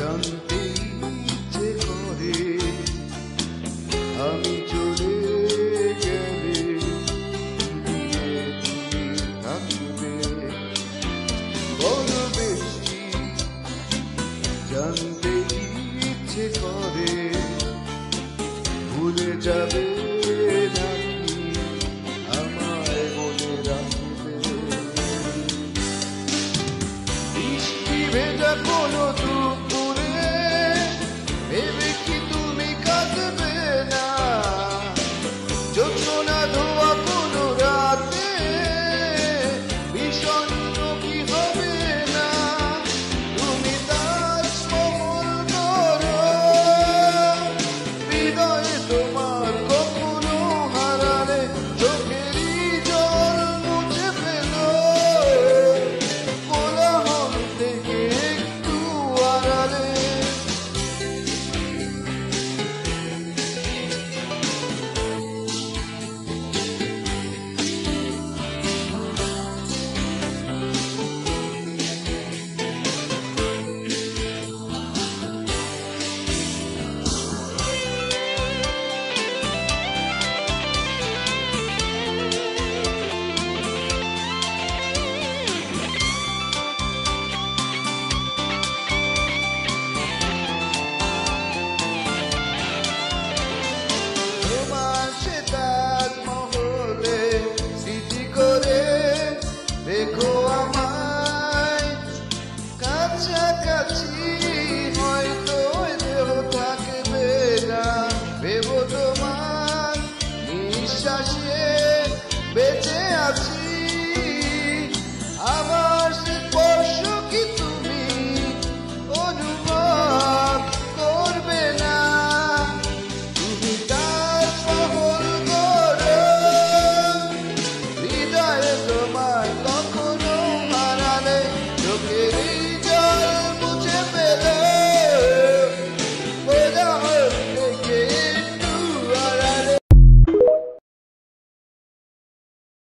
জানতে ইচ্ছে করে আমি চলে গেলে দিয়ে তুমি থাকবে বড় বেশি জানতে ইচ্ছে করে ভুলে যাবে নাকি আমায় মনে রাখবে বৃষ্টি ভেজা কোনো দুপুরে ভেবে কি তুমি কাঁদবে না জোছনা ধোয়া কোনো রাতে বিষণ্ণ কি হবে না তুমি তাজমহল করো হৃদয়ে তোমার কখনো হারালে চোখেরই জল মুছে ফেলো কোলাহল থেকে একটু আড়ালে